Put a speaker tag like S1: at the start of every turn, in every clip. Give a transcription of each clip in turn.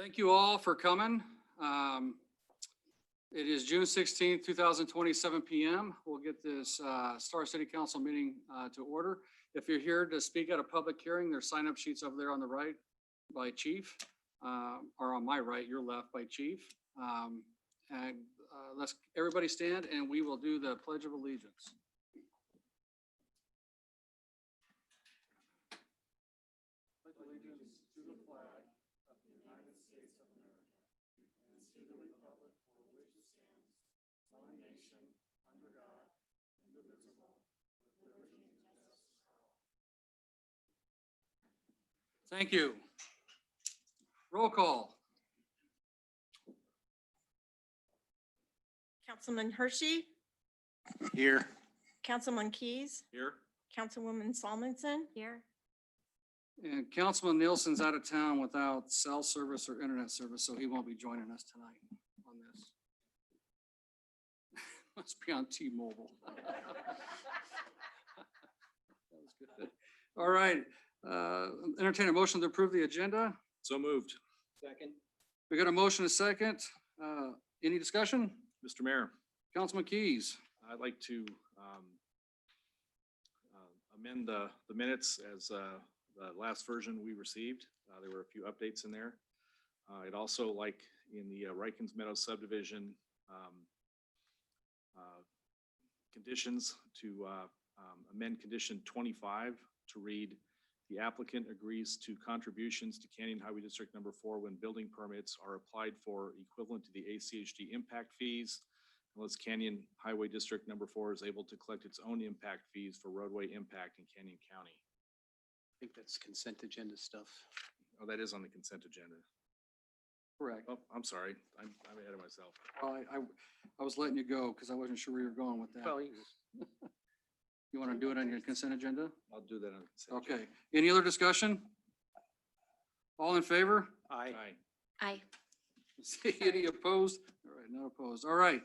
S1: Thank you all for coming. It is June 16th, 2020, 7 p.m. We'll get this Star City Council meeting to order. If you're here to speak at a public hearing, there's sign-up sheets over there on the right by Chief, or on my right, your left by Chief. And let's everybody stand and we will do the Pledge of Allegiance. Pledge allegiance to the flag of the United States of America and to the republic for which it stands, one nation, under God, indivisible, with liberty and justice for all. Thank you. Roll call.
S2: Councilman Hershey,
S3: Here.
S2: Councilman Keys,
S3: Here.
S2: Councilwoman Salmonson. Here.
S1: And Councilman Nielsen's out of town without cell service or internet service, so he won't be joining us tonight on this. Must be on T-Mobile. That was good. All right, entertain a motion to approve the agenda.
S3: So moved.
S1: Second. We got a motion, a second. Any discussion?
S3: Mr. Mayor,
S1: Councilman Keys.
S3: I'd like to amend the minutes as the last version we received. There were a few updates in there. I'd also like in the Rikens Meadow subdivision conditions to amend condition 25 to read, the applicant agrees to contributions to Canyon Highway District number 4 when building permits are applied for equivalent to the ACHD impact fees, unless Canyon Highway District number 4 is able to collect its own impact fees for roadway impact in Canyon County.
S4: I think that's consent agenda stuff.
S3: Oh, that is on the consent agenda.
S1: Correct.
S3: Oh, I'm sorry. I'm ahead of myself.
S1: Well, I was letting you go because I wasn't sure where you were going with that.
S4: Well,
S1: You want to do it on your consent agenda?
S3: I'll do that on the consent agenda.
S1: Okay. Any other discussion? All in favor?
S4: I,
S2: Aye.
S1: Any opposed? All right, not opposed. All right.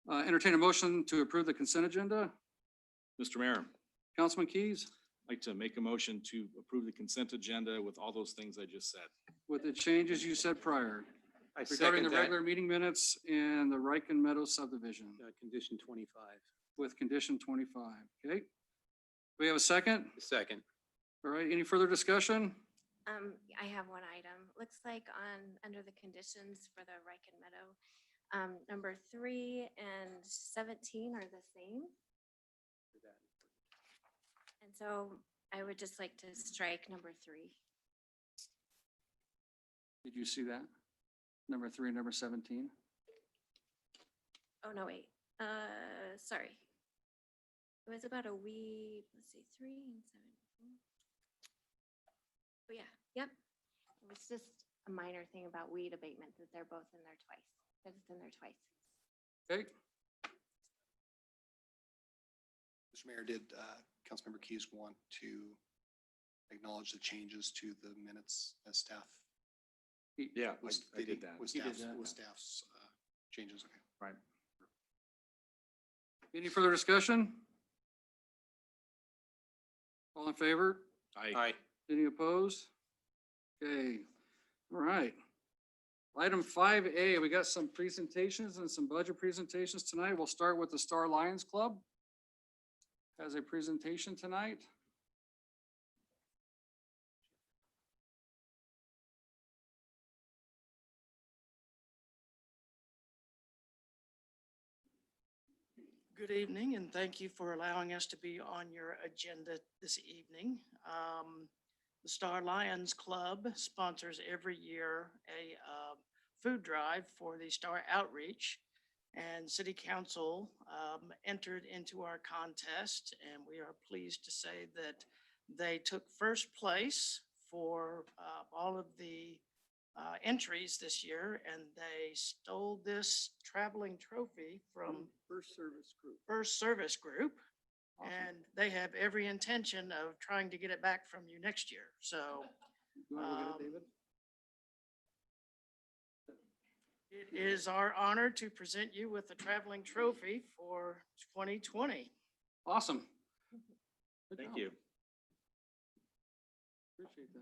S1: Entertain a motion to approve the consent agenda.
S3: Mr. Mayor,
S1: Councilman Keys,
S3: I'd like to make a motion to approve the consent agenda with all those things I just said.
S1: with the changes you said prior
S4: I
S1: regarding the
S4: second that.
S1: regular meeting minutes and the Riken Meadow subdivision
S4: Condition 25.
S1: with condition 25. Okay? We have a second?
S4: Second.
S1: All right. Any further discussion?
S5: I have one item. Looks like under the conditions for the Riken Meadow, number 3 and 17 are the same. And so I would just like to strike number 3.
S1: Did you see that? Number 3 and number 17?
S5: Oh, no, wait. Sorry. It was about let's see, 3 and 7. Oh, yeah, yep. It was just a minor thing about weed abatement that they're both in there twice. That it's in there twice.
S1: Okay.
S6: Mr. Mayor, did Councilmember Keys want to acknowledge the changes to the minutes as staff?
S3: Yeah, I
S6: he-
S3: did that.
S6: With
S1: He did
S6: staff's,
S1: that.
S6: with staff's changes, okay.
S3: Right.
S1: Any further discussion? All in favor?
S3: I
S1: Any opposed? Okay, all right. Item 5A, we got some presentations and some budget presentations tonight. We'll start with the Star Lions Club. Has a presentation tonight.
S7: Good evening, and thank you for allowing us to be on your agenda this evening. The Star Lions Club sponsors every year a food drive for the Star Outreach, and City Council entered into our contest, and we are pleased to say that they took first place for all of the entries this year, and they stole this traveling trophy from
S1: First Service Group.
S7: First Service Group,
S1: Awesome.
S7: and they have every intention of trying to get it back from you next year. So
S1: You want to go get it, David?
S7: it is our honor to present you with the traveling trophy for 2020.
S1: Awesome. Good
S3: thank
S1: job.
S3: you.
S1: Appreciate that.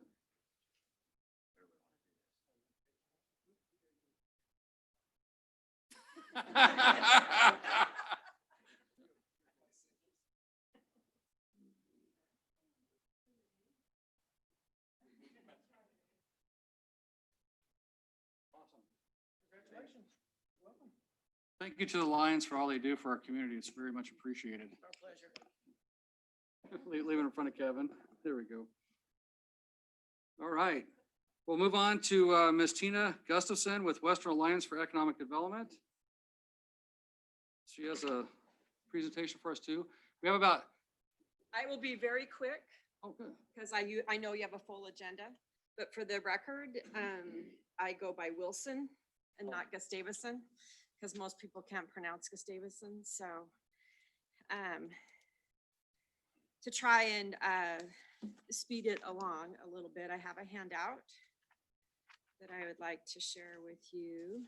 S1: Thank you to the Lions for all they do for our community. It's very much appreciated.
S7: Our pleasure.
S1: Leave it in front of Kevin. There we go. All right. We'll move on to Ms. Tina Gustafson with Western Alliance for Economic Development. She has a presentation for us too. We have about,
S8: I will be very quick
S1: oh, good.
S8: because I know you have a full agenda, but for the record, I go by Wilson and not Gustavus,son because most people can't pronounce Gustavus,son. So to try and speed it along a little bit, I have a handout that I would like to share with you.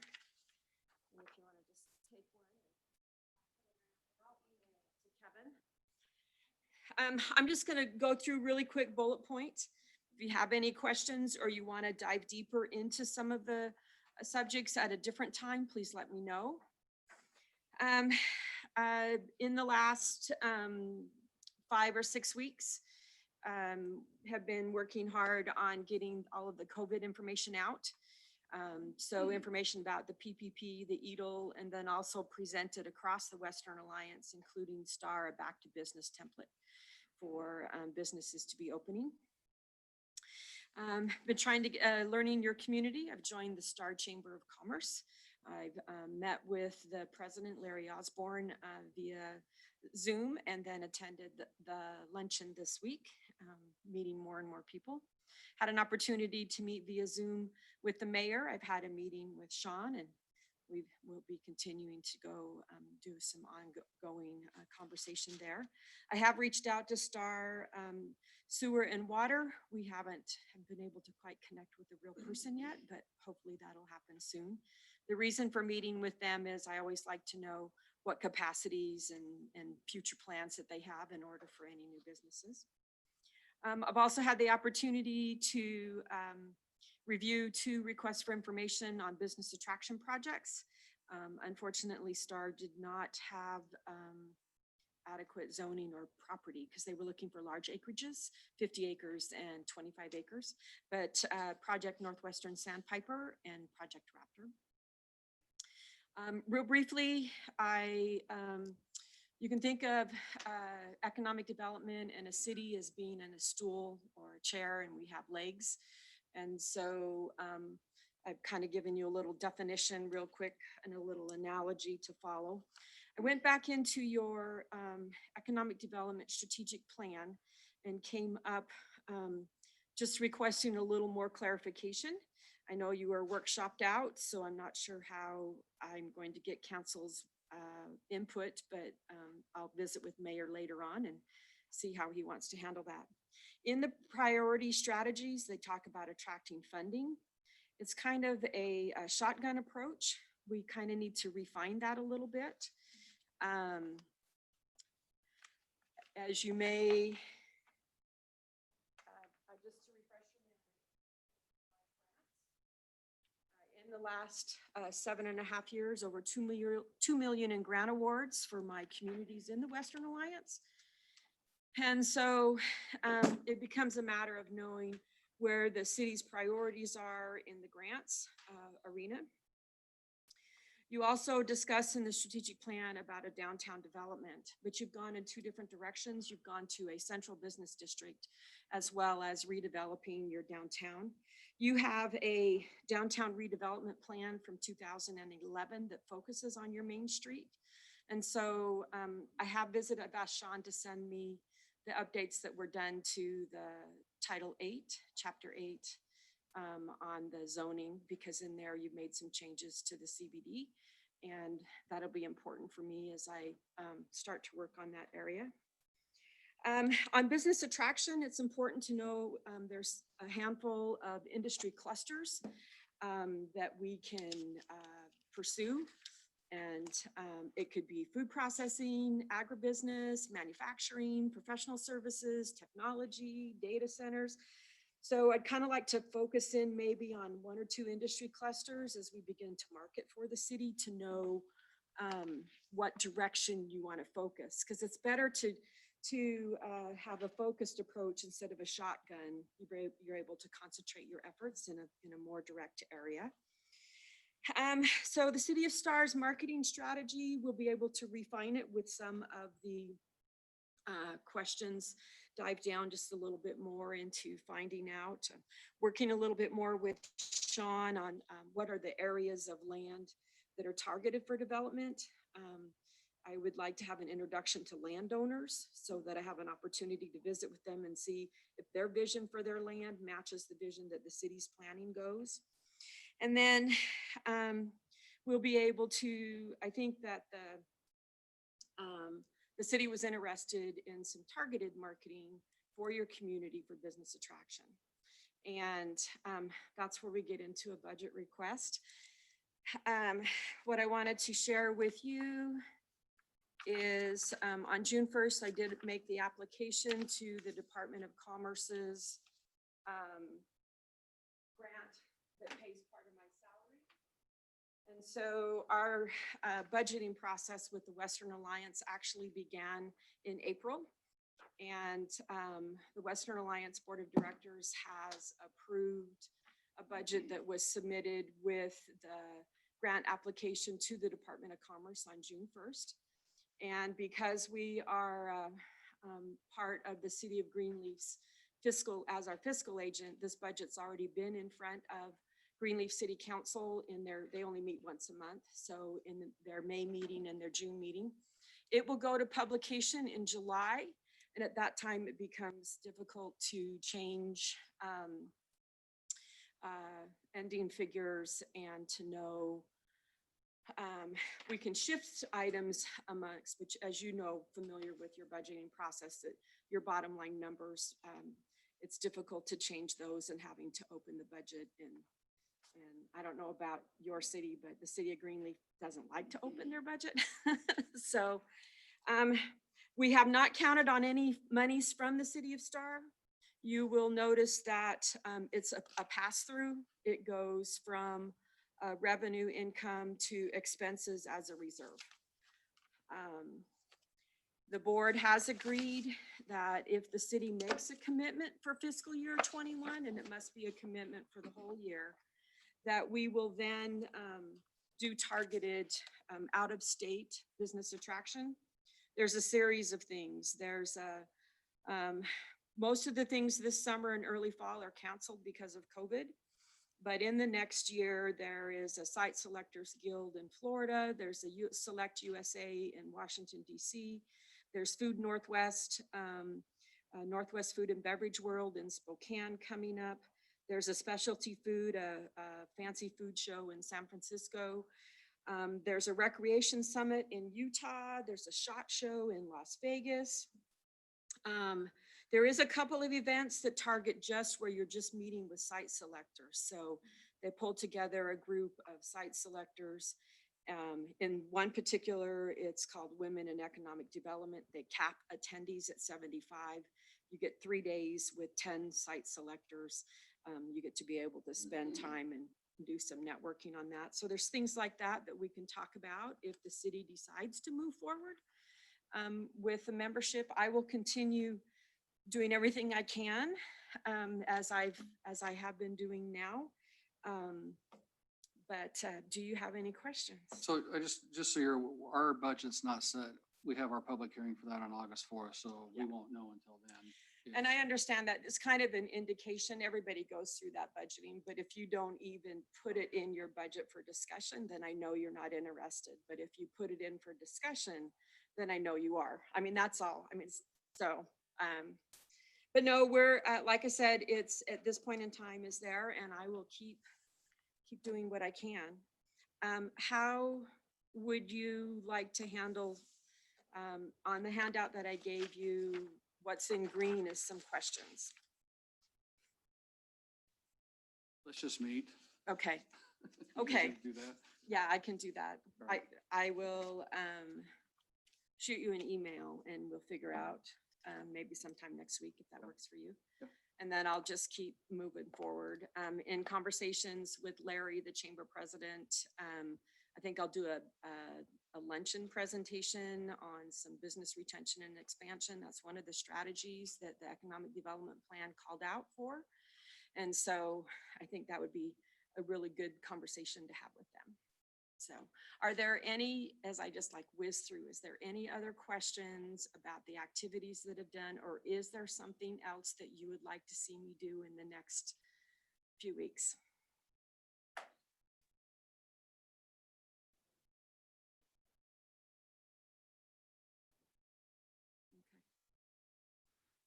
S8: And if you want to just take one. Kevin. I'm just going to go through really quick bullet points. If you have any questions or you want to dive deeper into some of the subjects at a different time, please let me know. In the last 5 or 6 weeks, have been working hard on getting all of the COVID information out. So information about the PPP, the EDL, and then also presented across the Western Alliance, including STAR, a back to business template for businesses to be opening. Been trying to learning your community. I've joined the STAR Chamber of Commerce. I've met with the president, Larry Osborne, via Zoom, and then attended the luncheon this week, meeting more and more people. Had an opportunity to meet via Zoom with the mayor. I've had a meeting with Sean, and we'll be continuing to go do some ongoing conversation there. I have reached out to STAR Sewer and Water. We haven't been able to quite connect with the real person yet, but hopefully that'll happen soon. The reason for meeting with them is I always like to know what capacities and future plans that they have in order for any new businesses. I've also had the opportunity to review 2 requests for information on business attraction projects. Unfortunately, STAR did not have adequate zoning or property because they were looking for large acreages, 50 acres and 25 acres, but Project Northwestern Sandpiper and Project Raptor. Real briefly, you can think of economic development in a city as being in a stool or a chair, and we have legs. And so I've kind of given you a little definition real quick and a little analogy to follow. I went back into your economic development strategic plan and came up just requesting a little more clarification. I know you were workshopped out, so I'm not sure how I'm going to get council's input, but I'll visit with Mayor later on and see how he wants to handle that. In the priority strategies, they talk about attracting funding. It's kind of a shotgun approach. We kind of need to refine that a little bit. As you may, just to refresh your memory, in the last 7.5 years, over 2 million in grant awards for my communities in the Western Alliance. And so it becomes a matter of knowing where the city's priorities are in the grants arena. You also discuss in the strategic plan about a downtown development, but you've gone in 2 different directions. You've gone to a central business district as well as redeveloping your downtown. You have a downtown redevelopment plan from 2011 that focuses on your main street. And so I have visited, I've asked Sean to send me the updates that were done to the Title 8, Chapter 8 on the zoning, because in there you've made some changes to the CBD, and that'll be important for me as I start to work on that area. On business attraction, it's important to know there's a handful of industry clusters that we can pursue. And it could be food processing, agribusiness, manufacturing, professional services, technology, data centers. So I'd kind of like to focus in maybe on 1 or 2 industry clusters as we begin to market for the city to know what direction you want to focus, because it's better to have a focused approach instead of a shotgun. You're able to concentrate your efforts in a more direct area. So the City of Star's marketing strategy, we'll be able to refine it with some of the questions, dive down just a little bit more into finding out, working a little bit more with Sean on what are the areas of land that are targeted for development. I would like to have an introduction to landowners so that I have an opportunity to visit with them and see if their vision for their land matches the vision that the city's planning goes. And then we'll be able to, I think that the city was interested in some targeted marketing for your community for business attraction. And that's where we get into a budget request. What I wanted to share with you is on June 1st, I did make the application to the Department of Commerce's grant that pays part of my salary. And so our budgeting process with the Western Alliance actually began in April. And the Western Alliance Board of Directors has approved a budget that was submitted with the grant application to the Department of Commerce on June 1st. And because we are part of the City of Greenleaf's as our fiscal agent, this budget's already been in front of Greenleaf City Council they only meet once a month. So in their May meeting and their June meeting, it will go to publication in July. And at that time, it becomes difficult to change ending figures and to know we can shift items amongst, which, as you know, familiar with your budgeting process, that your bottom line numbers, it's difficult to change those and having to open the budget. And I don't know about your city, but the City of Greenleaf doesn't like to open their budget. So we have not counted on any monies from the City of Star. You will notice that it's a pass-through. It goes from revenue income to expenses as a reserve. The board has agreed that if the city makes a commitment for fiscal year 21, and it must be a commitment for the whole year, that we will then do targeted out-of-state business attraction. There's a series of things. There's most of the things this summer and early fall are canceled because of COVID. But in the next year, there is a Site Selectors Guild in Florida. There's a Select USA in Washington, DC. There's Food Northwest, Northwest Food and Beverage World in Spokane coming up. There's a specialty food, a fancy food show in San Francisco. There's a recreation summit in Utah. There's a SHOT Show in Las Vegas. There is a couple of events that target just where you're just meeting with site selectors. So they pulled together a group of site selectors. In one particular, it's called Women in Economic Development. They cap attendees at 75. You get 3 days with 10 site selectors. You get to be able to spend time and do some networking on that. So there's things like that that we can talk about if the city decides to move forward with the membership. I will continue doing everything I can as I have been doing now. But do you have any questions?
S1: So I just so you're, our budget's not set. We have our public hearing for that on August 4th, so we won't know until then.
S8: And I understand that it's kind of an indication. Everybody goes through that budgeting, but if you don't even put it in your budget for discussion, then I know you're not interested. But if you put it in for discussion, then I know you are. I mean, that's all. I mean, so, but no, we're, like I said, it's at this point in time is there, and I will keep doing what I can. How would you like to handle, on the handout that I gave you, what's in green is some questions.
S1: Let's just meet.
S8: Okay,
S1: You
S8: okay.
S1: can Do that.
S8: Yeah, I can do that.
S1: All right.
S8: I will shoot you an email and we'll figure out maybe sometime next week if that works for you.
S1: Yeah.
S8: And then I'll just keep moving forward. In conversations with Larry, the chamber president, think I'll do a luncheon presentation on some business retention and expansion. That's one of the strategies that the Economic Development Plan called out for. And so I think that would be a really good conversation to have with them. So are there any, as I just like whiz through, is there any other questions about the activities that have done, or is there something else that you would like to see me do in the next few weeks?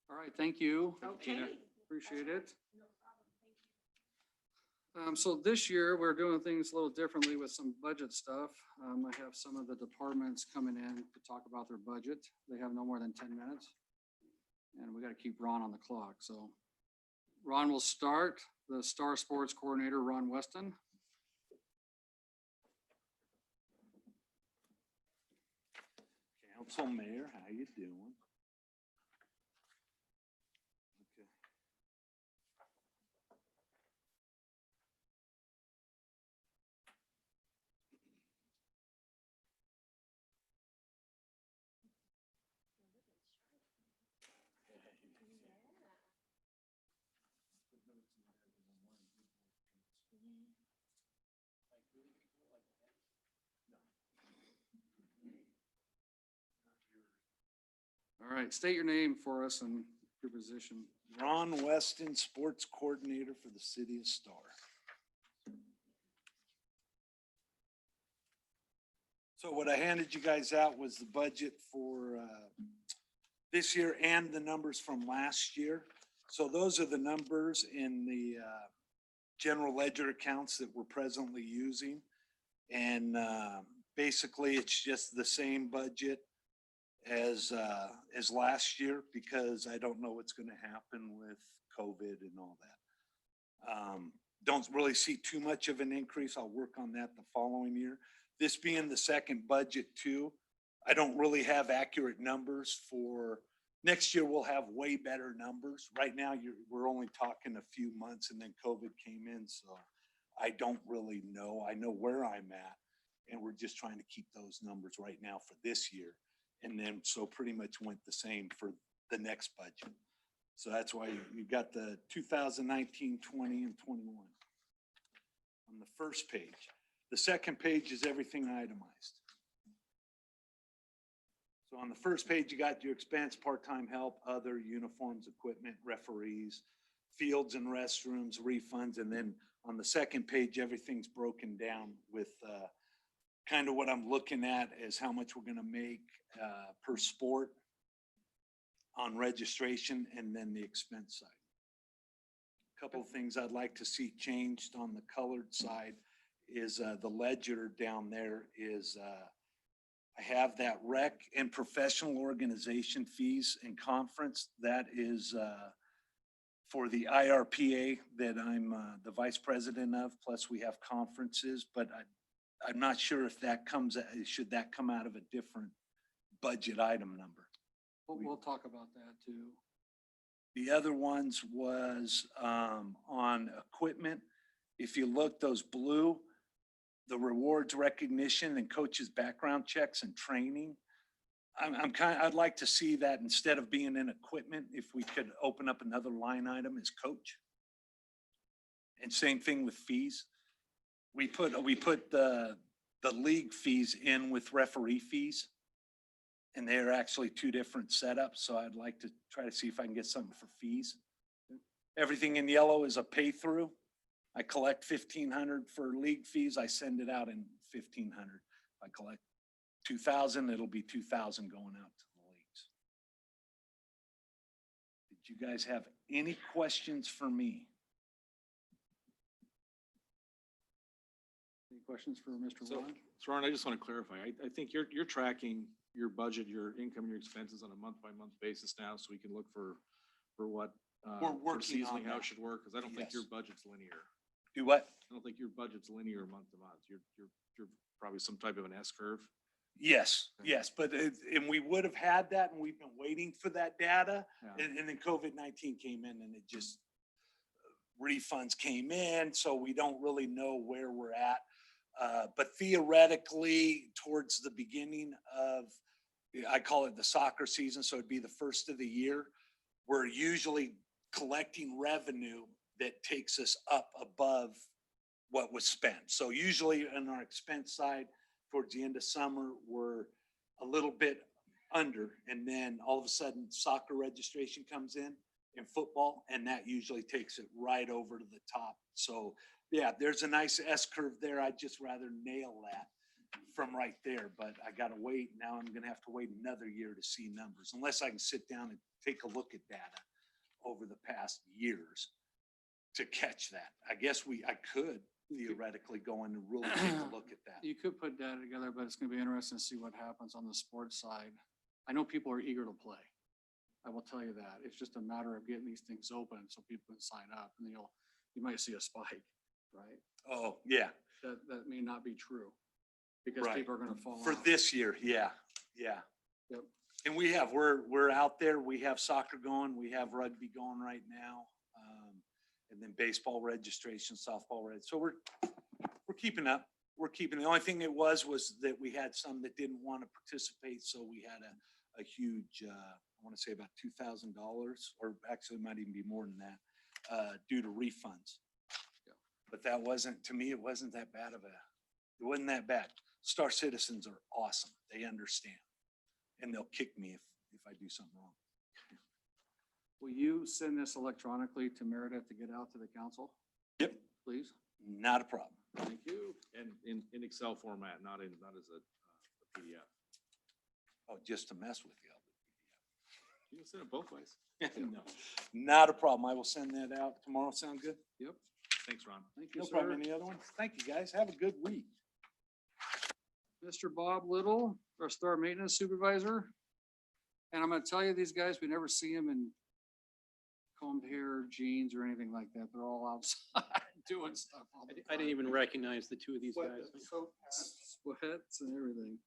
S1: All right, thank you.
S8: Okay.
S1: Tina. Appreciate it. So this year, we're doing things a little differently with some budget stuff. I have some of the departments coming in to talk about their budget. They have no more than 10 minutes. And we got to keep Ron on the clock. So Ron will start, the Star Sports Coordinator, Ron Weston.
S9: Council Mayor, how you doing? Okay.
S1: All right, state your name for us and your position.
S9: Ron Weston, Sports Coordinator for the City of Star. So what I handed you guys out was the budget for this year and the numbers from last year. So those are the numbers in the general ledger accounts that we're presently using. And basically, it's just the same budget as last year, because I don't know what's going to happen with COVID and all that. Don't really see too much of an increase. I'll work on that the following year. This being the second budget too, I don't really have accurate numbers for next year. We'll have way better numbers. Right now, we're only talking a few months, and then COVID came in, so I don't really know. I know where I'm at, and we're just trying to keep those numbers right now for this year. And then, so pretty much went the same for the next budget. So that's why you got the 2019, 20, and 21 on the first page. The second page is everything itemized. So on the first page, you got your expense, part-time help, other uniforms, equipment, referees, fields and restrooms, refunds. And then on the second page, everything's broken down with kind of what I'm looking at is how much we're going to make per sport on registration, and then the expense side. A couple of things I'd like to see changed on the colored side is the ledger down there is I have that rec and professional organization fees and conference. That is for the IRPA that I'm the vice president of, plus we have conferences, but I'm not sure if that should that come out of a different budget item number.
S1: We'll talk about that too.
S9: The other ones was on equipment. If you look, those blue, the rewards recognition and coaches background checks and training. I'd like to see that instead of being in equipment, if we could open up another line item as coach. And same thing with fees. We put the league fees in with referee fees. And they're actually two different setups. So I'd like to try to see if I can get something for fees. Everything in yellow is a pay through. I collect $1,500 for league fees. I send it out in $1,500. I collect $2,000, it'll be $2,000 going out to the leagues. Did you guys have any questions for me?
S1: Any questions for Mr.
S3: So,
S1: Ron?
S3: Ron, I just want to clarify. I think you're tracking your budget, your income, and your expenses on a month-by-month basis now, so we can look for what
S9: We're
S3: for
S9: working on
S3: seasonally how
S9: that.
S3: it should work, because I don't think your
S9: Yes.
S3: budget's linear.
S9: Do what?
S3: I don't think your budget's linear month to month. You're probably some type of an S curve.
S9: Yes, yes, but and we would have had that, and we've been waiting for that data.
S3: Yeah.
S9: And then COVID-19 came in, and it just refunds came in, so we don't really know where we're at. But theoretically, towards the beginning of, I call it the soccer season, so it'd be the first of the year, we're usually collecting revenue that takes us up above what was spent. So usually on our expense side, towards the end of summer, we're a little bit under, and then all of a sudden soccer registration comes in football, and that usually takes it right over to the top. So yeah, there's a nice S curve there. I'd just rather nail that from right there, but I gotta wait. Now I'm gonna have to wait another year to see numbers, unless I can sit down and take a look at data over the past years to catch that. I guess I could theoretically go in and really take a look at that.
S1: You could put data together, but it's gonna be interesting to see what happens on the sports side. I know people are eager to play. I will tell you that. It's just a matter of getting these things open so people can sign up, and you might see a spike, right?
S9: Oh, yeah,
S1: That may not be true because
S9: right.
S1: people are gonna fall
S9: For
S1: out.
S9: this year, yeah.
S1: Yep.
S9: And we're out there. We have soccer going. We have rugby going right now. And then baseball registration, softball so we're keeping up. The only thing it was that we had some that didn't want to participate. So we had a huge, I want to say about $2,000, or actually it might even be more than that, due to refunds. But that wasn't, to me, it wasn't that bad it wasn't that bad. Star Citizens are awesome. They understand. And they'll kick me if I do something wrong.
S1: Will you send this electronically to Meredith to get out to the council,
S9: Yep,
S1: please?
S9: not a problem.
S1: Thank you.
S3: And in Excel format, not as a PDF.
S9: Oh, just to mess with you.
S3: You can send it both ways.
S9: No, not a problem. I will send that out tomorrow. Sound good?
S1: Yep.
S3: Thanks, Ron.
S1: Thank you,
S9: No
S1: sir.
S9: problem. Any other ones? Thank you, guys. Have a good week.
S1: Mr. Bob Little, our star maintenance supervisor. And I'm gonna tell you, these guys, we never see them in combed hair, jeans, or anything like that. They're all outside doing stuff. all the
S4: I didn't
S1: time.
S4: even recognize the two of these guys.
S1: Sweats and everything.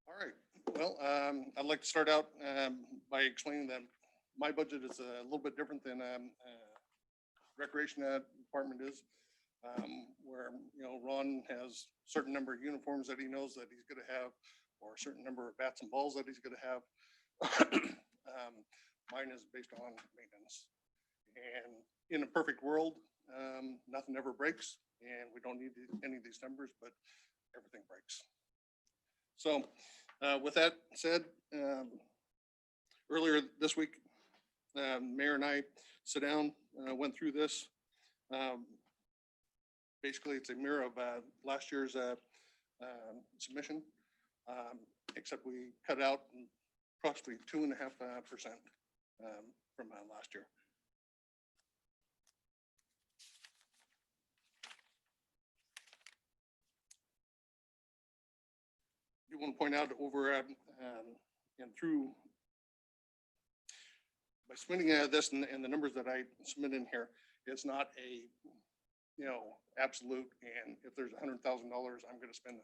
S10: All right, well, I'd like to start out by explaining that my budget is a little bit different than Recreation Department is, where, Ron has a certain number of uniforms that he knows that he's gonna have, or a certain number of bats and balls that he's gonna have. Mine is based on maintenance. And in a perfect world, nothing ever breaks, and we don't need any of these numbers, but everything breaks. So with that said, earlier this week, Mayor and I sat down, went through this. Basically, it's a mirror of last year's submission, except we cut out approximately 2.5% from last year. I want to point out over and through by submitting this and the numbers that I submit in here, it's not a absolute. And if there's $100,000, I'm going to spend $100,000.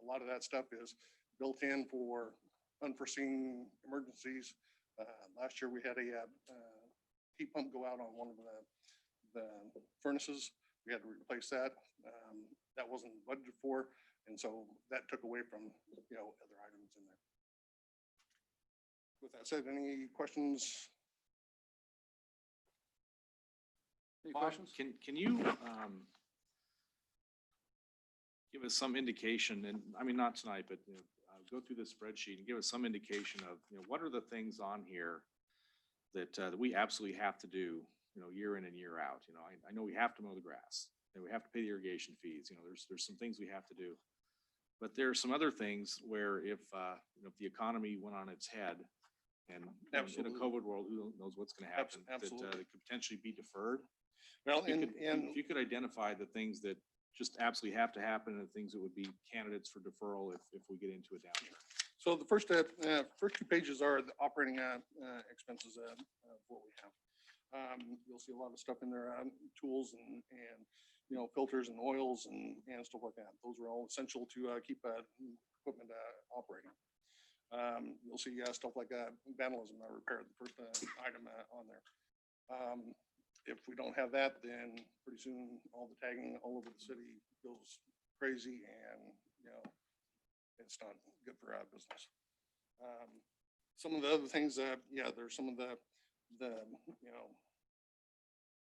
S10: A lot of that stuff is built in for unforeseen emergencies. Last year we had a heat pump go out on one of the furnaces. We had to replace that. That wasn't budgeted for. And so that took away from, other items in there. With that said, any questions?
S1: Any
S3: Bob,
S1: questions?
S3: Can you give us some indication, and I mean, not tonight, but go through the spreadsheet and give us some indication of, what are the things on here that we absolutely have to do, year in and year out. I know we have to mow the grass and we have to pay the irrigation fees. There's some things we have to do. But there are some other things where if the economy went on its head And in a
S10: Absolutely.
S3: COVID world, who knows what's going to happen? That
S10: Absolutely.
S3: it could potentially be deferred.
S10: Well,
S3: If you
S10: and,
S3: could-
S10: and
S3: If you could identify the things that just absolutely have to happen and the things that would be candidates for deferral if we get into a downturn.
S10: so the first two pages are the operating expenses of what we have. You'll see a lot of stuff in there, tools and, filters and oils and stuff like that. Those are all essential to keep equipment operating. You'll see stuff like vandalism repair, the first item on there. If we don't have that, then pretty soon all the tagging all over the city goes crazy and, it's not good for our business. Some of the other things, there's some of the,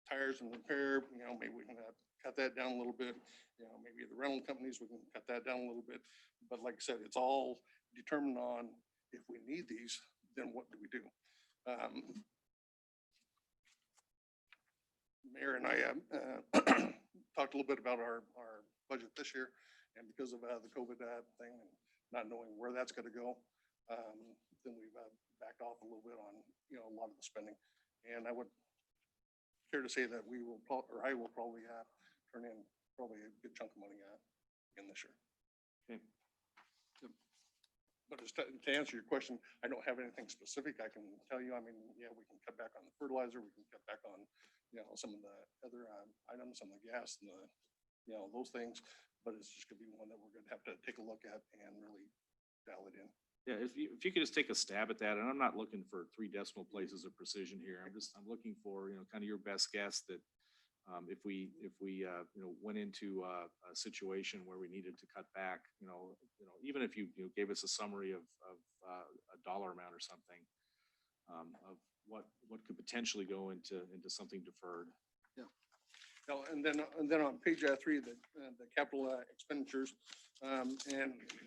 S10: tires and repair, maybe we can cut that down a little bit. Maybe the rental companies, we can cut that down a little bit. But like I said, it's all determined on if we need these, then what do we do? Mayor and I talked a little bit about our budget this year, and because of the COVID thing and not knowing where that's going to go, then we've backed off a little bit on a lot of the spending. And I would care to say that we will, or I will probably turn in probably a good chunk of money in this year.
S3: Okay.
S10: But just to answer your question, I don't have anything specific I can tell you. I mean, yeah, we can cut back on the fertilizer, we can cut back on, some of the other items, some of the gas and those things. But it's just gonna be one that we're gonna have to take a look at and really dial it in.
S3: Yeah, if you could just take a stab at that, and I'm not looking for 3 decimal places of precision here. I'm looking for, kind of your best guess that if we went into a situation where we needed to cut back, even if you gave us a summary of a dollar amount or something, of what could potentially go into something deferred.
S10: Now, and then on page 3, the capital expenditures, and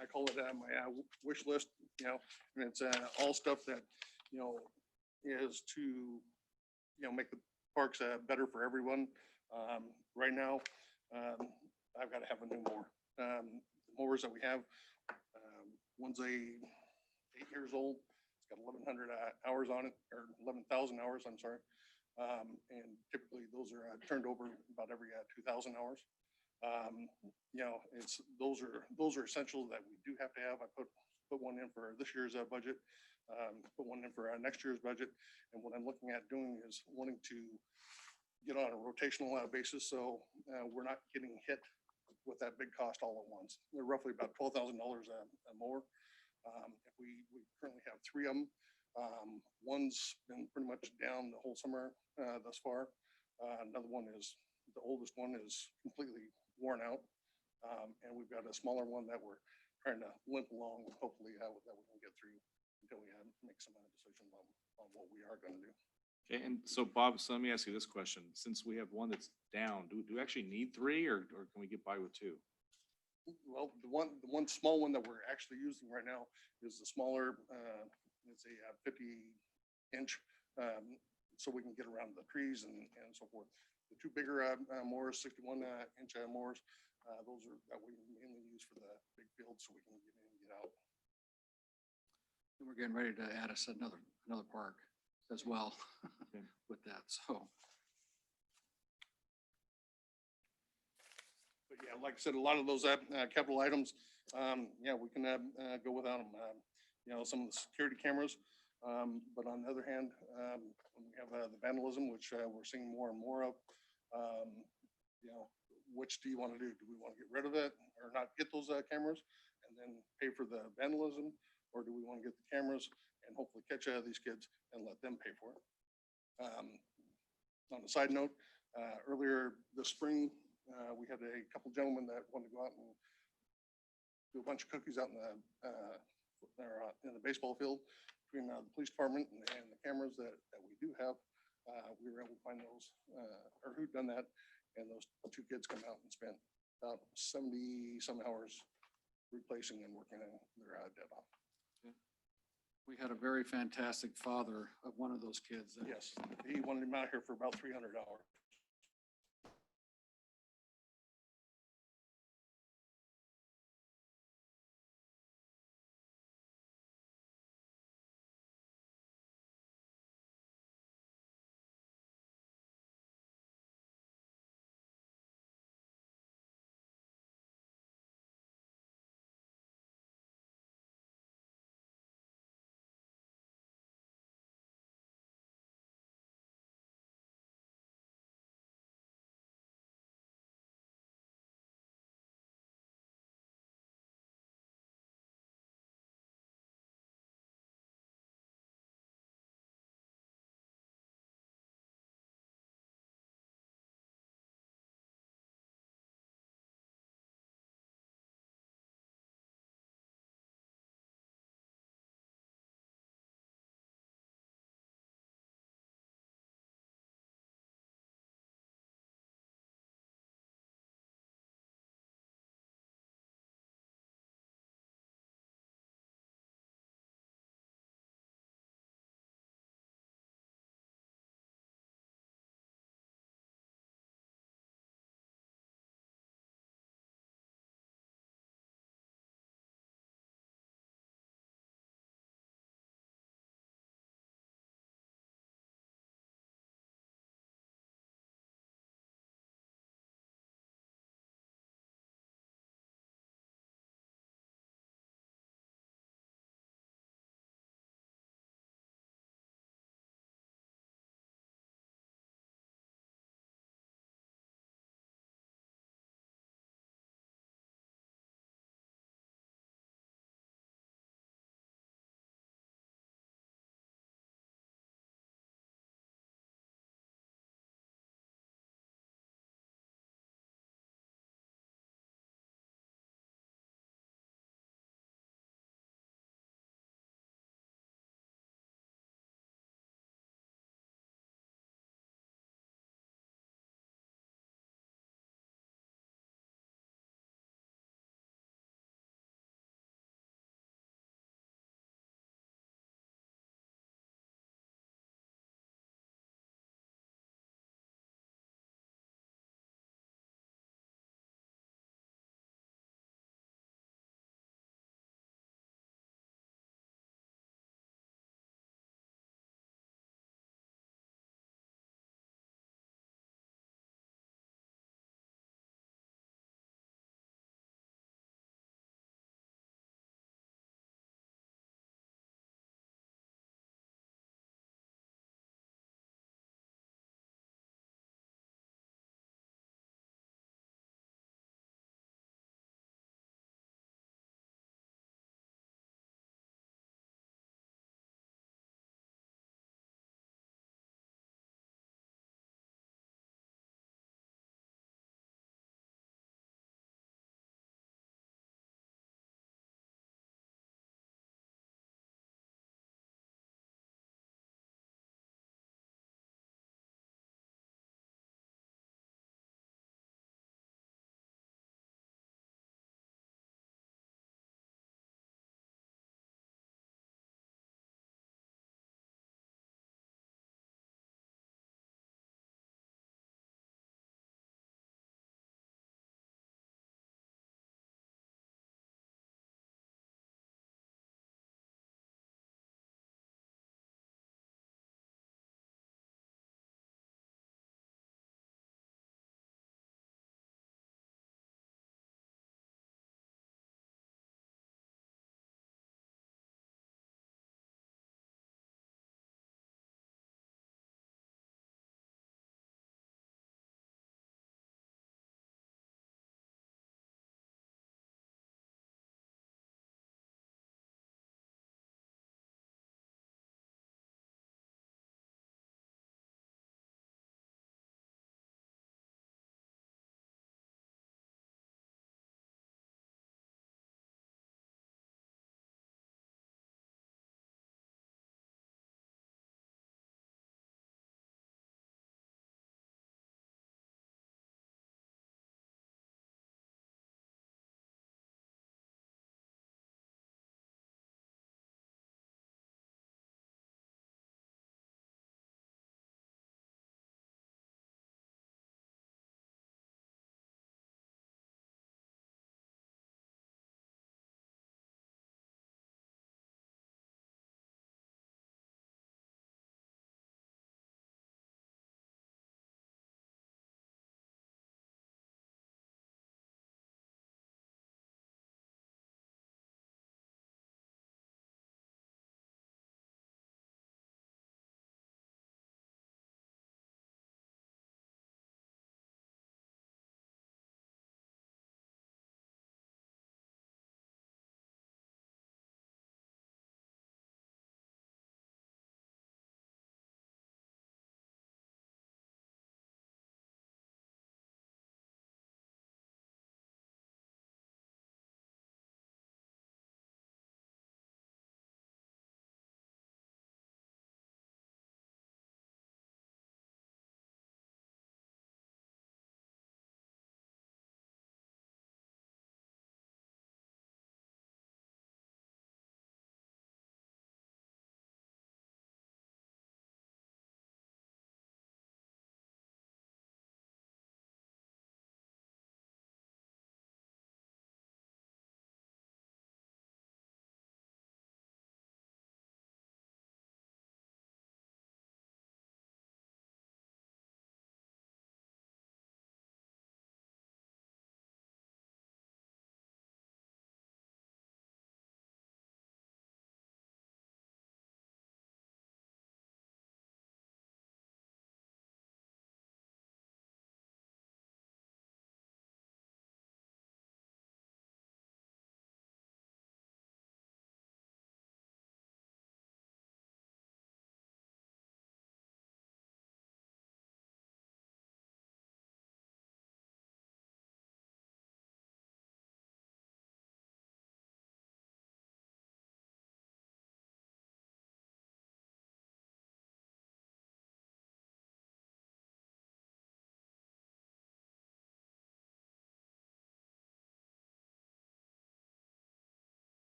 S10: I call it my wish list, and it's all stuff that, is to, make the parks better for everyone. Right now, I've got to have a new mower. The mowers that we have, one's 8 years old. It's got 1,100 hours on it, or 11,000 hours, I'm sorry. And typically those are turned over about every 2,000 hours. Those are essentials that we do have to have. I put one in for this year's budget, put one in for next year's budget. And what I'm looking at doing is wanting to get on a rotational basis, so we're not getting hit with that big cost all at once. They're roughly about $12,000 a mower. If we currently have 3 of them. One's been pretty much down the whole summer thus far. Another one is, the oldest one is completely worn out. And we've got a smaller one that we're trying to limp along, hopefully that we can get through until we make some decisions on what we are going to do.
S3: Okay, and so Bob, so let me ask you this question. Since we have one that's down, do we actually need 3 or can we get by with 2?
S10: Well, the one small one that we're actually using right now is the smaller, it's a 50-inch, so we can get around the trees and so forth. The 2 bigger mowers, 61-inch mowers, those are that we mainly use for the big fields, so we can get in and get out.
S1: And we're getting ready to add us another park as well with that, so.
S10: But yeah, like I said, a lot of those capital items, we can go without them. Some of the security cameras, but on the other hand, when we have the vandalism, which we're seeing more and more of, which do you want to do? Do we want to get rid of it or not get those cameras and then pay for the vandalism? Or do we want to get the cameras and hopefully catch these kids and let them pay for it? On a side note, earlier this spring, we had a couple gentlemen that wanted to go out and do a bunch of cookies out in the baseball field between the police department and the cameras that we do have. We were able to find those, or who'd done that, and those 2 kids come out and spent about 70 some hours replacing and working on their dead off.
S1: We had a very fantastic father of one of those kids.
S10: Yes, he wanted him out here for about 300 hours.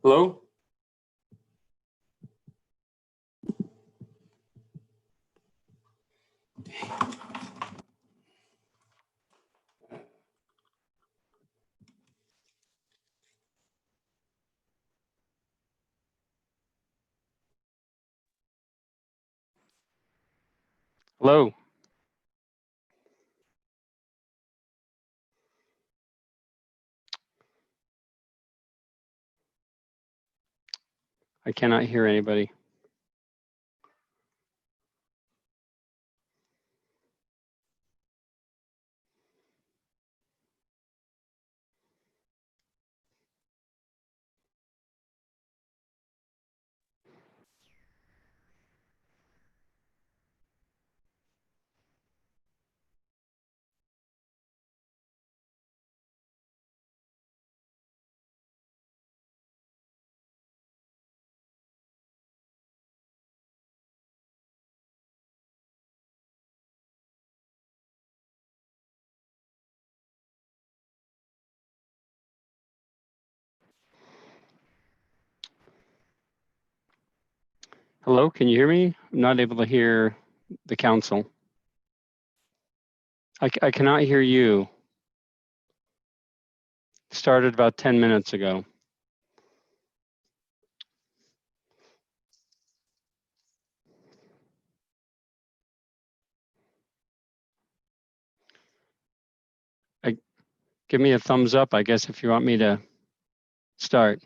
S11: Hello? Hello? I cannot hear anybody. Hello, can you hear me? I'm not able to hear the council. I cannot hear you. Started about 10 minutes ago. Give me a thumbs up, I guess, if you want me to start.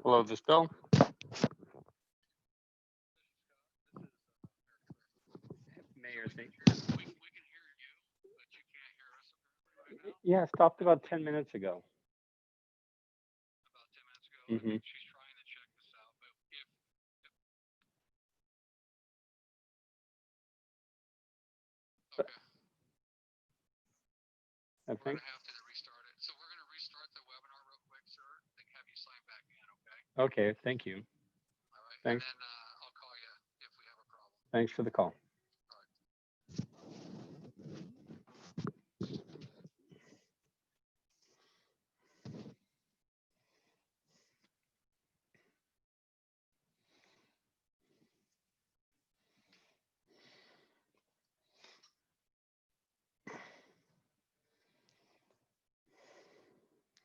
S11: Hello, this Bill? Mayor, thank you. Yeah, I stopped about 10 minutes ago. Mm-hmm. I think. Okay, thank you. Thanks. Thanks for the call.